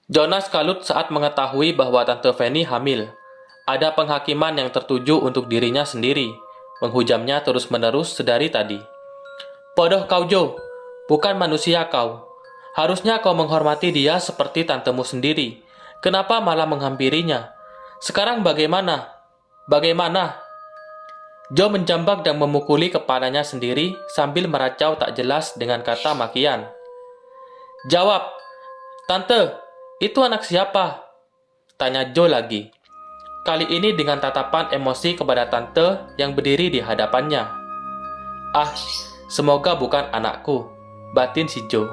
Jonas kalut saat mengetahui bahwa Tante Fanny hamil. Ada penghakiman yang tertuju untuk dirinya sendiri, menghujamnya terus-menerus sedari tadi. Bodoh kau, Joe. Bukan manusia kau. Harusnya kau menghormati dia seperti tantemu sendiri. Kenapa malah menghampirinya? Sekarang bagaimana? Bagaimana? Joe menjambak dan memukuli kepalanya sendiri sambil meracau tak jelas dengan kata makian. Jawab, Tante, itu anak siapa? Tanya Joe lagi. Kali ini dengan tatapan emosi kepada tante yang berdiri di hadapannya. Ah, semoga bukan anakku, batin si Joe.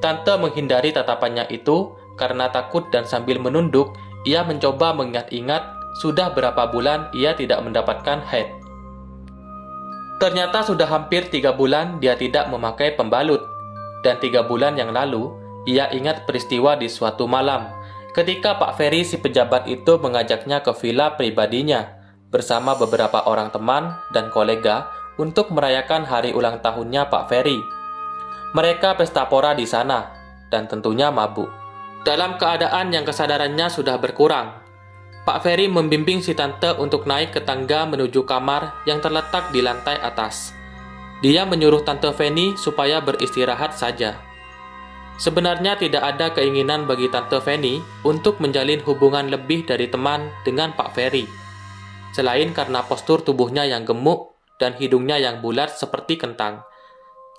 Tante menghindari tatapannya itu karena takut dan sambil menunduk, ia mencoba mengingat-ingat sudah berapa bulan ia tidak mendapatkan haid. Ternyata sudah hampir 3 bulan dia tidak memakai pembalut. Dan 3 bulan yang lalu, ia ingat peristiwa di suatu malam, ketika Pak Ferry si pejabat itu mengajaknya ke villa pribadinya, bersama beberapa orang teman dan kolega untuk merayakan hari ulang tahunnya Pak Ferry. Mereka pesta pora di sana, dan tentunya mabuk. Dalam keadaan yang kesadarannya sudah berkurang, Pak Ferry membimbing si tante untuk naik ke tangga menuju kamar yang terletak di lantai atas. Dia menyuruh Tante Fanny supaya beristirahat saja. Sebenarnya tidak ada keinginan bagi Tante Fanny untuk menjalin hubungan lebih dari teman dengan Pak Ferry. Selain karena postur tubuhnya yang gemuk dan hidungnya yang bulat seperti kentang.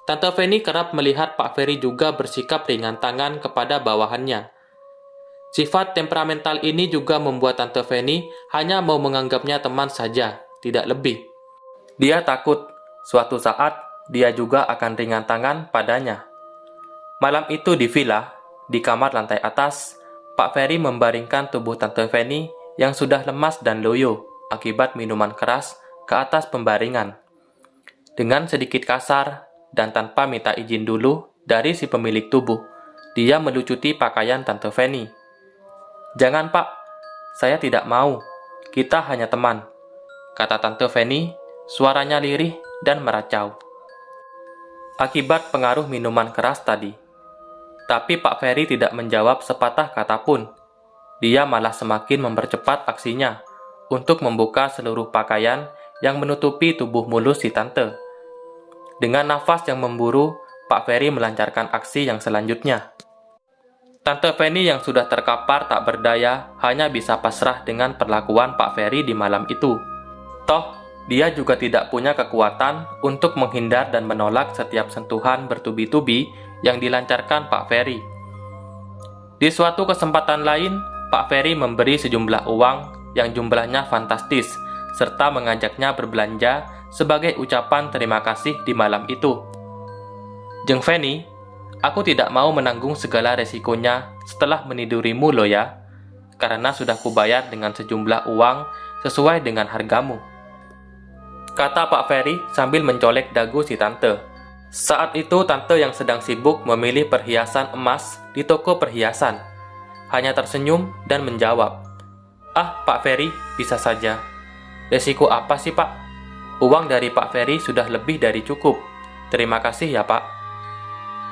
Tante Fanny kerap melihat Pak Ferry juga bersikap ringan tangan kepada bawahannya. Sifat temperamental ini juga membuat Tante Fanny hanya mau menganggapnya teman saja, tidak lebih. Dia takut suatu saat dia juga akan ringan tangan padanya. Malam itu di villa, di kamar lantai atas, Pak Ferry membaringkan tubuh Tante Fanny yang sudah lemas dan loyo akibat minuman keras ke atas pembaringan. Dengan sedikit kasar dan tanpa minta izin dulu dari si pemilik tubuh, dia melucuti pakaian Tante Fanny. Jangan Pak, saya tidak mau, kita hanya teman, kata Tante Fanny, suaranya lirih dan meracau. Akibat pengaruh minuman keras tadi. Tapi Pak Ferry tidak menjawab sepatah kata pun. Dia malah semakin mempercepat aksinya untuk membuka seluruh pakaian yang menutupi tubuh mulus si tante. Dengan nafas yang memburu, Pak Ferry melancarkan aksi yang selanjutnya. Tante Fanny yang sudah terkapar tak berdaya hanya bisa pasrah dengan perlakuan Pak Ferry di malam itu. Toh, dia juga tidak punya kekuatan untuk menghindar dan menolak setiap sentuhan bertubi-tubi yang dilancarkan Pak Ferry. Di suatu kesempatan lain, Pak Ferry memberi sejumlah uang yang jumlahnya fantastis, serta mengajaknya berbelanja sebagai ucapan terima kasih di malam itu. Jeng Fanny, aku tidak mau menanggung segala resikonya setelah menidurimu loh ya, karena sudah kubayar dengan sejumlah uang sesuai dengan hargamu, kata Pak Ferry sambil mencolek dagu si tante. Saat itu tante yang sedang sibuk memilih perhiasan emas di toko perhiasan, hanya tersenyum dan menjawab, Ah Pak Ferry, bisa saja. Resiko apa sih Pak? Uang dari Pak Ferry sudah lebih dari cukup. Terima kasih ya Pak.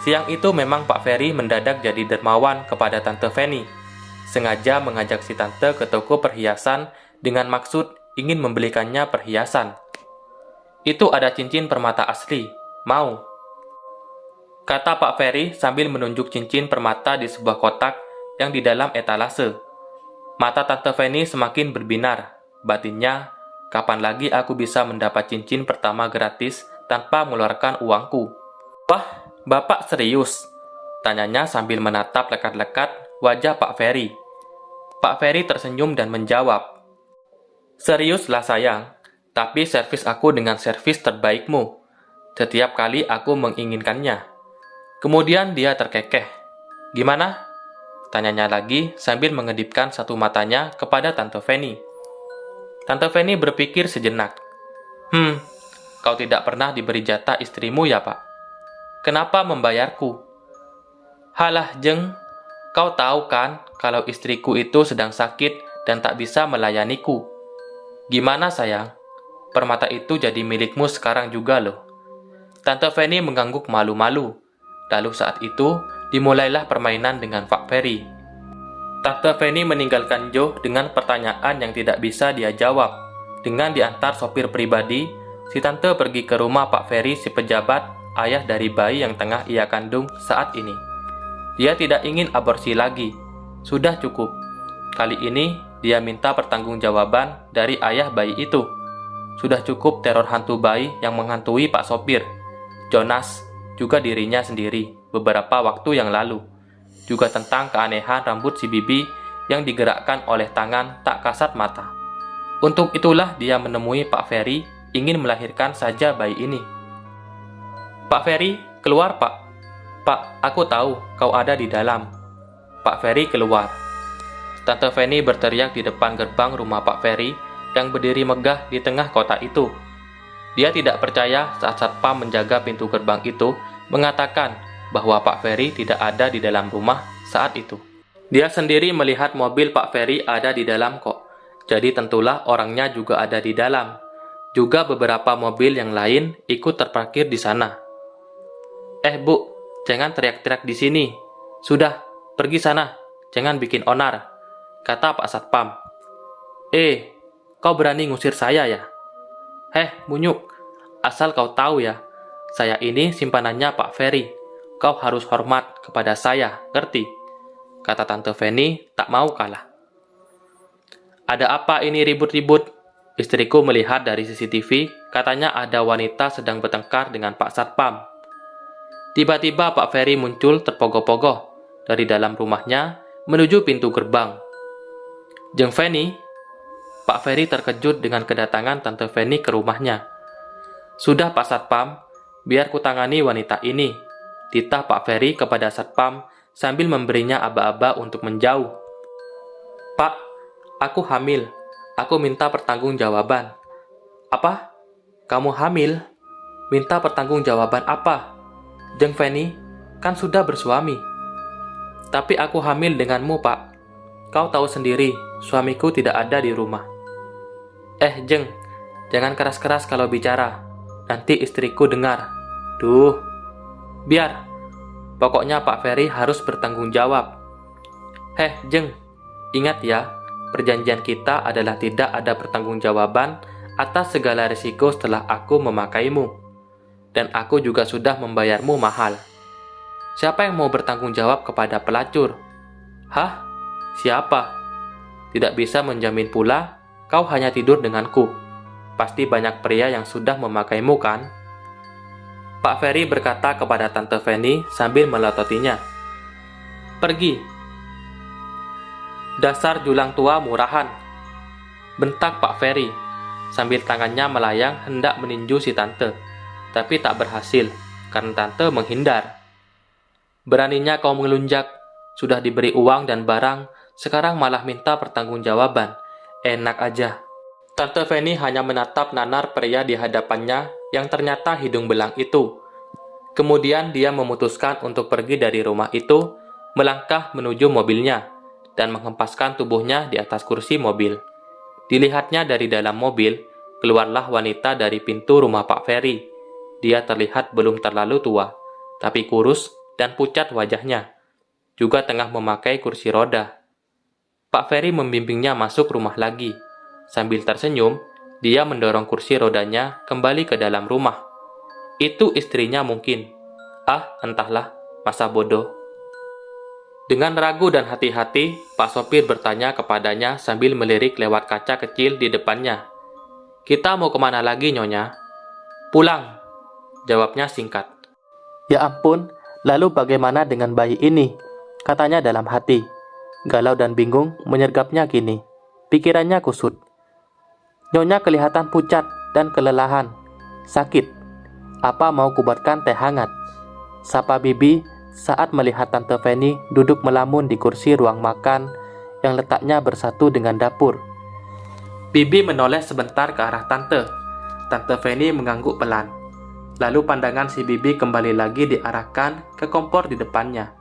Siang itu memang Pak Ferry mendadak jadi dermawan kepada Tante Fanny. Sengaja mengajak si tante ke toko perhiasan dengan maksud ingin membelikannya perhiasan. Itu ada cincin permata asli, mau? Kata Pak Ferry sambil menunjuk cincin permata di sebuah kotak yang di dalam etalase. Mata Tante Fanny semakin berbinar, batinnya, kapan lagi aku bisa mendapat cincin pertama gratis tanpa mengeluarkan uangku? Wah, Bapak serius? Tanyanya sambil menatap lekat-lekat wajah Pak Ferry. Pak Ferry tersenyum dan menjawab, Seriuslah sayang, tapi servis aku dengan servis terbaikmu. Setiap kali aku menginginkannya. Kemudian dia terkekeh. Gimana? Tanyanya lagi sambil mengedipkan satu matanya kepada Tante Fanny. Tante Fanny berpikir sejenak. Kau tidak pernah diberi jatah istrimu ya Pak? Kenapa membayarku? Halah Jeng, kau tahu kan kalau istriku itu sedang sakit dan tak bisa melayaniku. Gimana sayang? Permata itu jadi milikmu sekarang juga loh. Tante Fanny mengangguk malu-malu. Lalu saat itu, dimulailah permainan dengan Pak Ferry. Tante Fanny meninggalkan Joe dengan pertanyaan yang tidak bisa dia jawab. Dengan diantar sopir pribadi, si tante pergi ke rumah Pak Ferry si pejabat, ayah dari bayi yang tengah ia kandung saat ini. Dia tidak ingin aborsi lagi. Sudah cukup. Kali ini, dia minta pertanggungjawaban dari ayah bayi itu. Sudah cukup teror hantu bayi yang menghantui Pak Sopir, Jonas, juga dirinya sendiri beberapa waktu yang lalu. Juga tentang keanehan rambut si Bibi yang digerakkan oleh tangan tak kasat mata. Untuk itulah dia menemui Pak Ferry, ingin melahirkan saja bayi ini. Pak Ferry, keluar Pak. Pak, aku tahu kau ada di dalam. Pak Ferry keluar. Tante Fanny berteriak di depan gerbang rumah Pak Ferry yang berdiri megah di tengah kota itu. Dia tidak percaya saat satpam menjaga pintu gerbang itu mengatakan bahwa Pak Ferry tidak ada di dalam rumah saat itu. Dia sendiri melihat mobil Pak Ferry ada di dalam kok. Jadi tentulah orangnya juga ada di dalam. Juga beberapa mobil yang lain ikut terparkir di sana. Bu, jangan teriak-teriak di sini. Sudah, pergi sana. Jangan bikin onar, kata Pak Satpam. Kau berani ngusir saya ya? Munyuk, asal kau tahu ya, saya ini simpanannya Pak Ferry. Kau harus hormat kepada saya, ngerti? Kata Tante Fanny tak mau kalah. Ada apa ini ribut-ribut? Istriku melihat dari CCTV, katanya ada wanita sedang bertengkar dengan Pak Satpam. Tiba-tiba Pak Ferry muncul terpogoh-pogoh dari dalam rumahnya menuju pintu gerbang. Jeng Fanny, Pak Ferry terkejut dengan kedatangan Tante Fanny ke rumahnya. Sudah Pak Satpam, biar kutangani wanita ini, titah Pak Ferry kepada Satpam sambil memberinya aba-aba untuk menjauh. Pak, aku hamil. Aku minta pertanggungjawaban. Apa? Kamu hamil? Minta pertanggungjawaban apa? Jeng Fanny, kan sudah bersuami. Tapi aku hamil denganmu, Pak. Kau tahu sendiri, suamiku tidak ada di rumah. Jeng, jangan keras-keras kalau bicara. Nanti istriku dengar. Duh, biar. Pokoknya Pak Ferry harus bertanggung jawab. Jeng, ingat ya, perjanjian kita adalah tidak ada pertanggungjawaban atas segala risiko setelah aku memakaimu. Dan aku juga sudah membayarmu mahal. Siapa yang mau bertanggung jawab kepada pelacur? Hah? Siapa? Tidak bisa menjamin pula kau hanya tidur denganku. Pasti banyak pria yang sudah memakaimu kan? Pak Ferry berkata kepada Tante Fanny sambil melototinya. Pergi. Dasar julang tua murahan. Bentak Pak Ferry sambil tangannya melayang hendak meninju si tante. Tapi tak berhasil karena tante menghindar. Beraninya kau melunjak. Sudah diberi uang dan barang, sekarang malah minta pertanggungjawaban. Enak aja. Tante Fanny hanya menatap nanar pria di hadapannya yang ternyata hidung belang itu. Kemudian dia memutuskan untuk pergi dari rumah itu, melangkah menuju mobilnya, dan menghempaskan tubuhnya di atas kursi mobil. Dilihatnya dari dalam mobil, keluarlah wanita dari pintu rumah Pak Ferry. Dia terlihat belum terlalu tua, tapi kurus dan pucat wajahnya. Juga tengah memakai kursi roda. Pak Ferry membimbingnya masuk rumah lagi. Sambil tersenyum, dia mendorong kursi rodanya kembali ke dalam rumah. Itu istrinya mungkin. Entahlah, masa bodoh. Dengan ragu dan hati-hati, Pak sopir bertanya kepadanya sambil melirik lewat kaca kecil di depannya. Kita mau kemana lagi, Nyonya? Pulang, jawabnya singkat. Ya ampun, lalu bagaimana dengan bayi ini? Katanya dalam hati. Galau dan bingung menyergapnya kini. Pikirannya kusut. Nyonya kelihatan pucat dan kelelahan. Sakit. Apa mau kubuatkan teh hangat? Sapa Bibi saat melihat Tante Fanny duduk melamun di kursi ruang makan yang letaknya bersatu dengan dapur. Bibi menoleh sebentar ke arah Tante. Tante Fanny mengangguk pelan. Lalu pandangan si Bibi kembali lagi diarahkan ke kompor di depannya.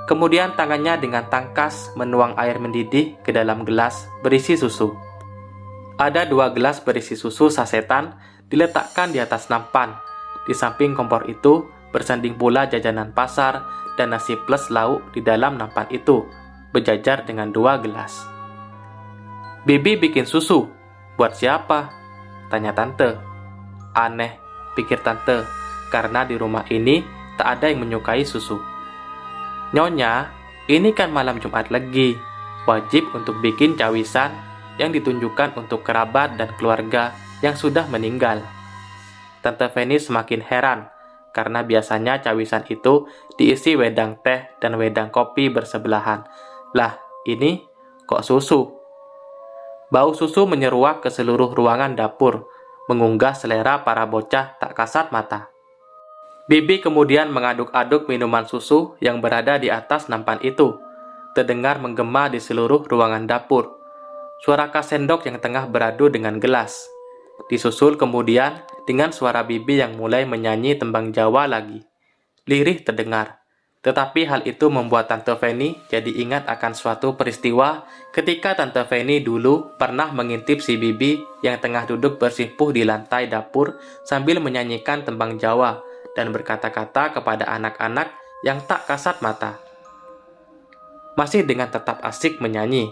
Kemudian tangannya dengan tangkas menuang air mendidih ke dalam gelas berisi susu. Ada 2 gelas berisi susu sasetan diletakkan di atas nampan. Di samping kompor itu bersanding pula jajanan pasar dan nasi plus lauk di dalam nampan itu. berjajar dengan 2 gelas. "Bibi bikin susu. Buat siapa?" tanya tante. "Aneh," pikir tante, karena di rumah ini tak ada yang menyukai susu. "Nyonya, ini kan malam Jumat Legi. Wajib untuk bikin cawisan yang ditunjukkan untuk kerabat dan keluarga yang sudah meninggal." Tante Feni semakin heran, karena biasanya cawisan itu diisi wedang teh dan wedang kopi bersebelahan. Lah, ini kok susu? Bau susu menyeruak ke seluruh ruangan dapur, mengunggah selera para bocah tak kasat mata. Bibi kemudian mengaduk-aduk minuman susu yang berada di atas nampan itu. Terdengar menggema di seluruh ruangan dapur. Suara kas sendok yang tengah beradu dengan gelas. Disusul kemudian dengan suara Bibi yang mulai menyanyi tembang Jawa lagi. Lirih terdengar. Tetapi hal itu membuat Tante Feni jadi ingat akan suatu peristiwa ketika Tante Feni dulu pernah mengintip si Bibi yang tengah duduk bersimpuh di lantai dapur sambil menyanyikan tembang Jawa dan berkata-kata kepada anak-anak yang tak kasat mata. Masih dengan tetap asik menyanyi,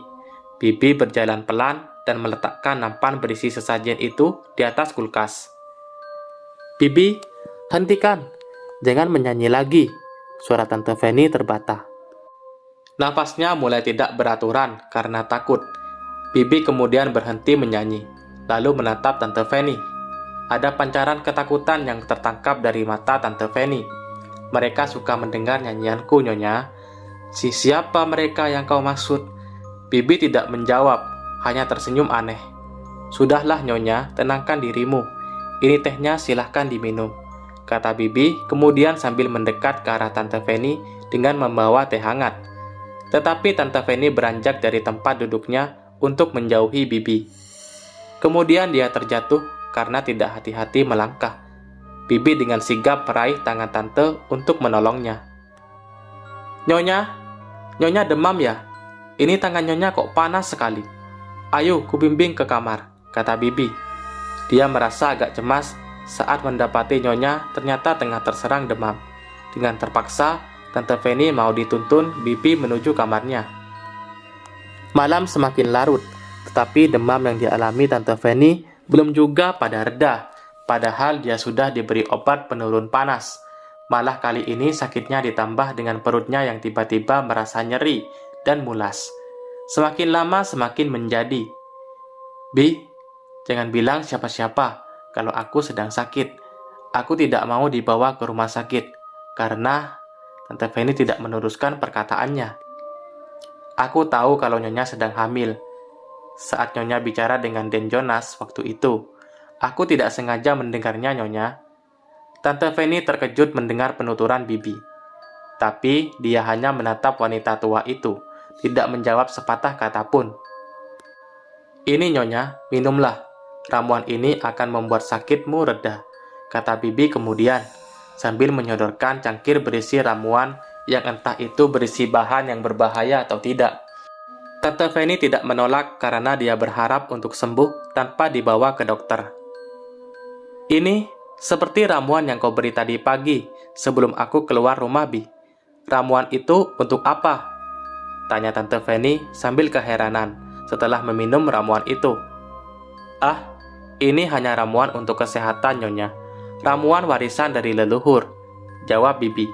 Bibi berjalan pelan dan meletakkan nampan berisi sesajen itu di atas kulkas. "Bibi, hentikan. Jangan menyanyi lagi," suara Tante Feni terbata. Nafasnya mulai tidak beraturan karena takut. Bibi kemudian berhenti menyanyi, lalu menatap Tante Feni. Ada pancaran ketakutan yang tertangkap dari mata Tante Feni. "Mereka suka mendengar nyanyianku, Nyonya." Siapa mereka yang kau maksud?" Bibi tidak menjawab, hanya tersenyum aneh. "Sudahlah, Nyonya, tenangkan dirimu. Ini tehnya silahkan diminum," kata Bibi kemudian sambil mendekat ke arah Tante Feni dengan membawa teh hangat. Tetapi Tante Feni beranjak dari tempat duduknya untuk menjauhi Bibi. Kemudian dia terjatuh karena tidak hati-hati melangkah. Bibi dengan sigap meraih tangan tante untuk menolongnya. Nyonya demam ya? Ini tangan Nyonya kok panas sekali. Ayo, kubimbing ke kamar," kata Bibi. Dia merasa agak cemas saat mendapati Nyonya ternyata tengah terserang demam. Dengan terpaksa, Tante Feni mau dituntun Bibi menuju kamarnya. Malam semakin larut, tetapi demam yang dialami Tante Feni belum juga pada reda, padahal dia sudah diberi obat penurun panas. Malah kali ini sakitnya ditambah dengan perutnya yang tiba-tiba merasa nyeri dan mulas. Semakin lama semakin menjadi. "Bi, jangan bilang siapa-siapa kalau aku sedang sakit. Aku tidak mau dibawa ke rumah sakit," karena Tante Feni tidak meneruskan perkataannya. "Aku tahu kalau Nyonya sedang hamil. Saat Nyonya bicara dengan Den Jonas waktu itu, aku tidak sengaja mendengarnya, Nyonya." Tante Feni terkejut mendengar penuturan Bibi. Tapi dia hanya menatap wanita tua itu, tidak menjawab sepatah kata pun. "Ini Nyonya, minumlah. Ramuan ini akan membuat sakitmu reda," kata Bibi kemudian, sambil menyodorkan cangkir berisi ramuan yang entah itu berisi bahan yang berbahaya atau tidak. Tante Feni tidak menolak karena dia berharap untuk sembuh tanpa dibawa ke dokter. "Ini seperti ramuan yang kau beri tadi pagi sebelum aku keluar rumah, Bi. Ramuan itu untuk apa?" tanya Tante Feni sambil keheranan setelah meminum ramuan itu. "Ah, ini hanya ramuan untuk kesehatan, Nyonya. Ramuan warisan dari leluhur," jawab Bibi.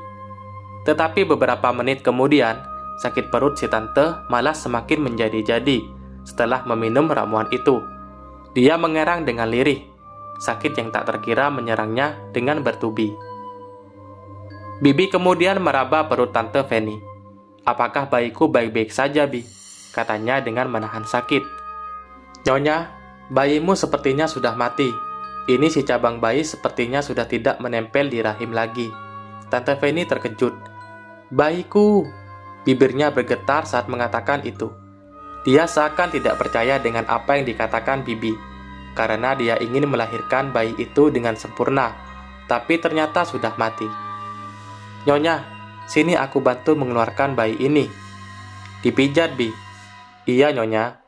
Tetapi beberapa menit kemudian, sakit perut si tante malah semakin menjadi-jadi setelah meminum ramuan itu. Dia mengerang dengan lirih. Sakit yang tak terkira menyerangnya dengan bertubi. Bibi kemudian meraba perut Tante Feni. "Apakah bayiku baik-baik saja, Bi?" katanya dengan menahan sakit. "Nyonya, bayimu sepertinya sudah mati. Ini si cabang bayi sepertinya sudah tidak menempel di rahim lagi." Tante Feni terkejut. "Bayiku!" Bibirnya bergetar saat mengatakan itu. Dia seakan tidak percaya dengan apa yang dikatakan Bibi, karena dia ingin melahirkan bayi itu dengan sempurna, tapi ternyata sudah mati. "Nyonya, sini aku bantu mengeluarkan bayi ini." "Dipijat, Bi." "Iya, Nyonya."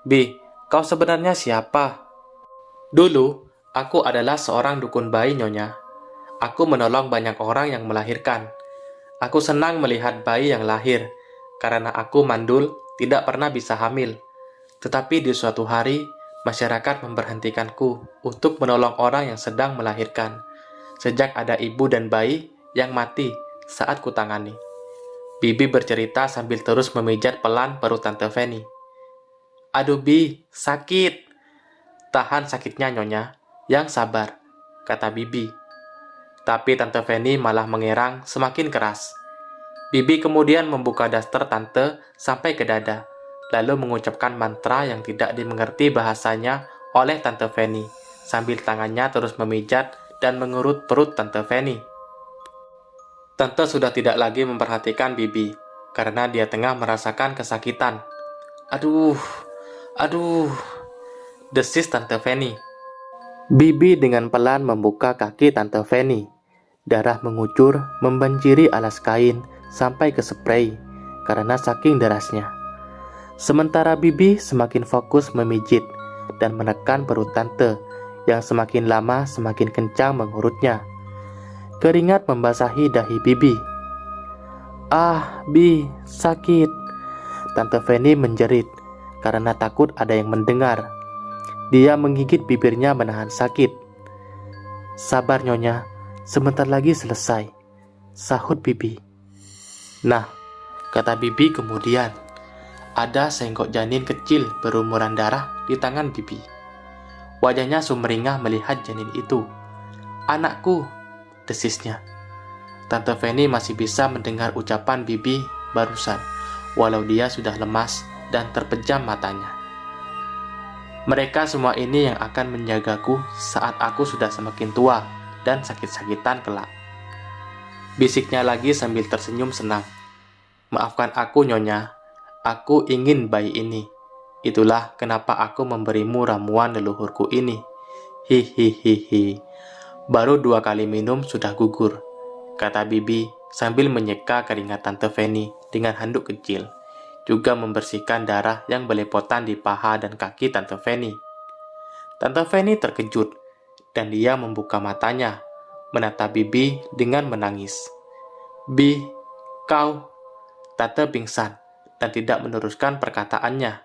"Bi, kau sebenarnya siapa?" "Dulu, aku adalah seorang dukun bayi, Nyonya. Aku menolong banyak orang yang melahirkan. Aku senang melihat bayi yang lahir, karena aku mandul tidak pernah bisa hamil. Tetapi di suatu hari, masyarakat memberhentikanku untuk menolong orang yang sedang melahirkan, sejak ada ibu dan bayi yang mati saat kutangani. Bibi bercerita sambil terus memijat pelan perut Tante Fanny. Aduh Bi, sakit. Tahan sakitnya Nyonya, yang sabar, kata Bibi. Tapi Tante Fanny malah mengerang semakin keras. Bibi kemudian membuka daster Tante sampai ke dada, lalu mengucapkan mantra yang tidak dimengerti bahasanya oleh Tante Fanny, sambil tangannya terus memijat dan mengurut perut Tante Fanny. Tante sudah tidak lagi memperhatikan Bibi, karena dia tengah merasakan kesakitan. Aduh, desis Tante Fanny. Bibi dengan pelan membuka kaki Tante Fanny. Darah mengucur, membanjiri alas kain sampai ke spray karena saking derasnya. Sementara Bibi semakin fokus memijit dan menekan perut Tante yang semakin lama semakin kencang mengurutnya. Keringat membasahi dahi Bibi. Ah, Bi, sakit. Tante Fanny menjerit karena takut ada yang mendengar. Dia menggigit bibirnya menahan sakit. Sabar Nyonya, sebentar lagi selesai, sahut Bibi. Nah, kata Bibi kemudian, ada senggok janin kecil berumuran darah di tangan Bibi. Wajahnya sumringah melihat janin itu. Anakku, desisnya. Tante Fanny masih bisa mendengar ucapan Bibi barusan, walau dia sudah lemas dan terpejam matanya. Mereka semua ini yang akan menjagaku saat aku sudah semakin tua dan sakit-sakitan kelak. Bisiknya lagi sambil tersenyum senang. Maafkan aku Nyonya, aku ingin bayi ini. Itulah kenapa aku memberimu ramuan leluhurku ini. Hihihihi. Baru 2 kali minum sudah gugur, kata Bibi sambil menyeka keringat Tante Fanny dengan handuk kecil, juga membersihkan darah yang belepotan di paha dan kaki Tante Fanny. Tante Fanny terkejut, dan dia membuka matanya, menatap Bibi dengan menangis. Bi, kau... Tante pingsan, dan tidak meneruskan perkataannya.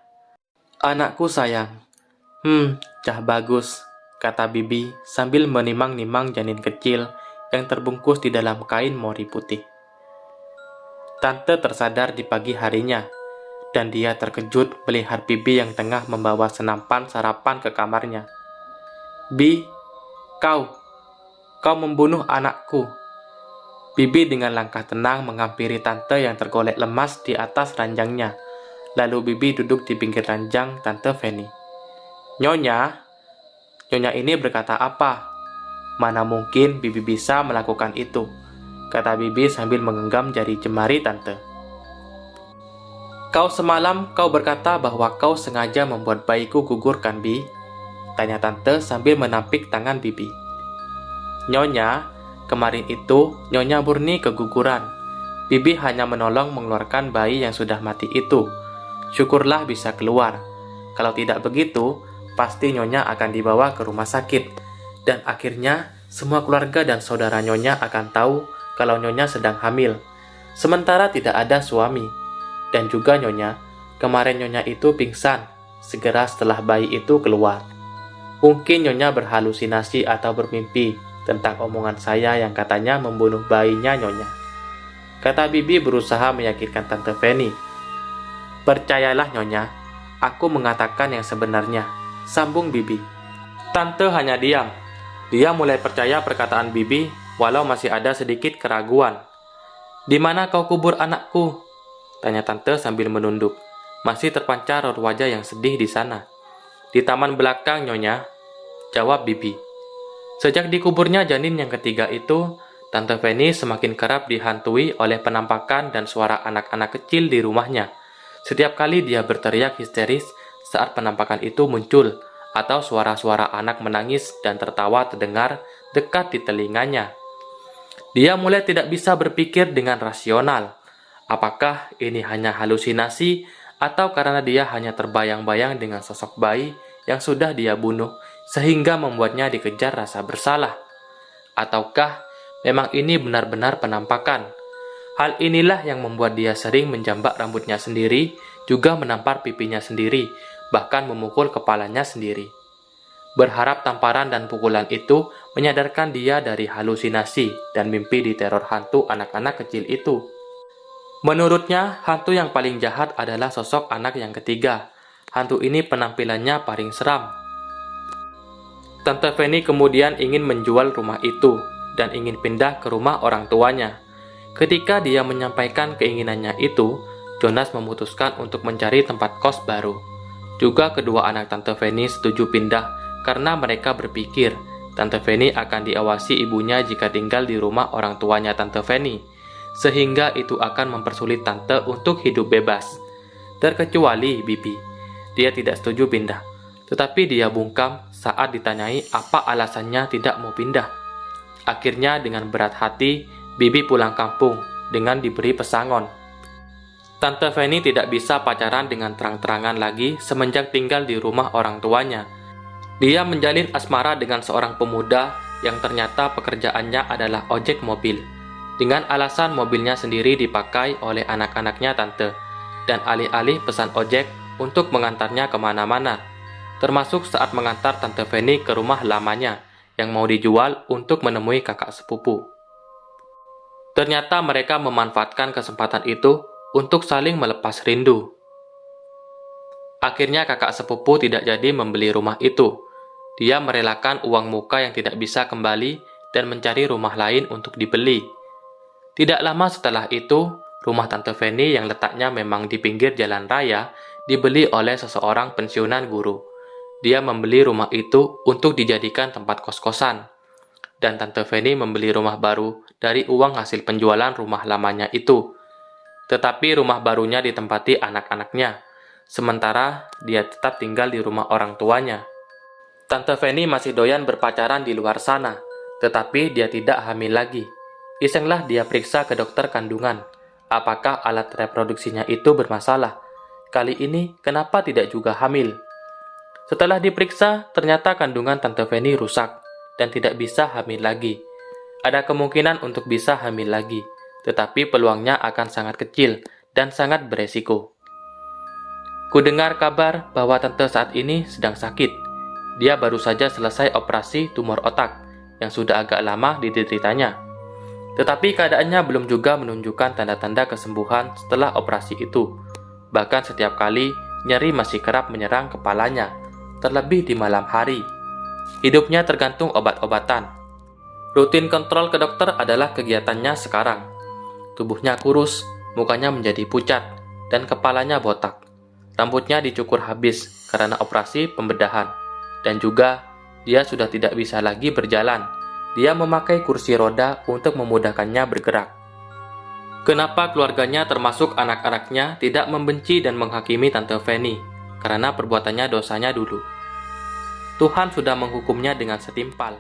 Anakku sayang. Cah bagus, kata Bibi sambil menimang-nimang janin kecil yang terbungkus di dalam kain mori putih. Tante tersadar di pagi harinya, dan dia terkejut melihat Bibi yang tengah membawa senampan sarapan ke kamarnya. Bi, kau membunuh anakku. Bibi dengan langkah tenang menghampiri Tante yang tergolek lemas di atas ranjangnya. Lalu Bibi duduk di pinggir ranjang Tante Fanny. Nyonya ini berkata apa? Mana mungkin Bibi bisa melakukan itu, kata Bibi sambil menggenggam jari jemari Tante. Semalam kau berkata bahwa kau sengaja membuat bayiku gugur kan, Bi? Tanya Tante sambil menampik tangan Bibi. Nyonya, kemarin itu Nyonya murni keguguran. Bibi hanya menolong mengeluarkan bayi yang sudah mati itu. Syukurlah bisa keluar. Kalau tidak begitu, pasti Nyonya akan dibawa ke rumah sakit. Dan akhirnya, semua keluarga dan saudara Nyonya akan tahu kalau Nyonya sedang hamil. Sementara tidak ada suami. Dan juga Nyonya, kemarin Nyonya itu pingsan segera setelah bayi itu keluar. Mungkin Nyonya berhalusinasi atau bermimpi tentang omongan saya yang katanya membunuh bayinya Nyonya, kata Bibi berusaha meyakinkan Tante Fanny. Percayalah Nyonya, aku mengatakan yang sebenarnya, sambung Bibi. Tante hanya diam. Dia mulai percaya perkataan Bibi walau masih ada sedikit keraguan. Di mana kau kubur anakku? Tanya Tante sambil menunduk. Masih terpancar raut wajah yang sedih di sana. Di taman belakang Nyonya, jawab Bibi. Sejak dikuburnya janin yang ketiga itu, Tante Fanny semakin kerap dihantui oleh penampakan dan suara anak-anak kecil di rumahnya. Setiap kali dia berteriak histeris saat penampakan itu muncul, atau suara-suara anak menangis dan tertawa terdengar dekat di telinganya. Dia mulai tidak bisa berpikir dengan rasional. Apakah ini hanya halusinasi, atau karena dia hanya terbayang-bayang dengan sosok bayi yang sudah dia bunuh, sehingga membuatnya dikejar rasa bersalah? Ataukah memang ini benar-benar penampakan? Hal inilah yang membuat dia sering menjambak rambutnya sendiri, juga menampar pipinya sendiri, bahkan memukul kepalanya sendiri. Berharap tamparan dan pukulan itu menyadarkan dia dari halusinasi dan mimpi diteror hantu anak-anak kecil itu. Menurutnya, hantu yang paling jahat adalah sosok anak yang ketiga. Hantu ini penampilannya paling seram. Tante Fanny kemudian ingin menjual rumah itu dan ingin pindah ke rumah orang tuanya. Ketika dia menyampaikan keinginannya itu, Jonas memutuskan untuk mencari tempat kos baru. Juga kedua anak Tante Fanny setuju pindah karena mereka berpikir Tante Fanny akan diawasi ibunya jika tinggal di rumah orang tuanya Tante Fanny, sehingga itu akan mempersulit Tante untuk hidup bebas. Terkecuali Bibi, dia tidak setuju pindah, tetapi dia bungkam saat ditanyai apa alasannya tidak mau pindah. Akhirnya dengan berat hati, Bibi pulang kampung dengan diberi pesangon. Tante Fanny tidak bisa pacaran dengan terang-terangan lagi semenjak tinggal di rumah orang tuanya. Dia menjalin asmara dengan seorang pemuda yang ternyata pekerjaannya adalah ojek mobil, dengan alasan mobilnya sendiri dipakai oleh anak-anaknya Tante, dan alih-alih pesan ojek untuk mengantarnya kemana-mana, termasuk saat mengantar Tante Fanny ke rumah lamanya yang mau dijual untuk menemui kakak sepupu. Ternyata mereka memanfaatkan kesempatan itu untuk saling melepas rindu. Akhirnya kakak sepupu tidak jadi membeli rumah itu. Dia merelakan uang muka yang tidak bisa kembali dan mencari rumah lain untuk dibeli. Tidak lama setelah itu, rumah Tante Fanny yang letaknya memang di pinggir jalan raya dibeli oleh seseorang pensiunan guru. Dia membeli rumah itu untuk dijadikan tempat kos-kosan. Dan Tante Fanny membeli rumah baru dari uang hasil penjualan rumah lamanya itu. Tetapi rumah barunya ditempati anak-anaknya, sementara dia tetap tinggal di rumah orang tuanya. Tante Fanny masih doyan berpacaran di luar sana, tetapi dia tidak hamil lagi. Isenglah dia periksa ke dokter kandungan. Apakah alat reproduksinya itu bermasalah? Kali ini, kenapa tidak juga hamil? Setelah diperiksa, ternyata kandungan Tante Fanny rusak dan tidak bisa hamil lagi. Ada kemungkinan untuk bisa hamil lagi, tetapi peluangnya akan sangat kecil dan sangat beresiko. Kudengar kabar bahwa Tante saat ini sedang sakit. Dia baru saja selesai operasi tumor otak yang sudah agak lama dideritanya. Tetapi keadaannya belum juga menunjukkan tanda-tanda kesembuhan setelah operasi itu. Bahkan setiap kali nyeri masih kerap menyerang kepalanya, terlebih di malam hari. Hidupnya tergantung obat-obatan. Rutin kontrol ke dokter adalah kegiatannya sekarang. Tubuhnya kurus, mukanya menjadi pucat, dan kepalanya botak. Rambutnya dicukur habis karena operasi pembedahan. Dan juga, dia sudah tidak bisa lagi berjalan. Dia memakai kursi roda untuk memudahkannya bergerak. Kenapa keluarganya termasuk anak-anaknya tidak membenci dan menghakimi Tante Fanny? Karena perbuatannya dosanya dulu. Tuhan sudah menghukumnya dengan setimpal.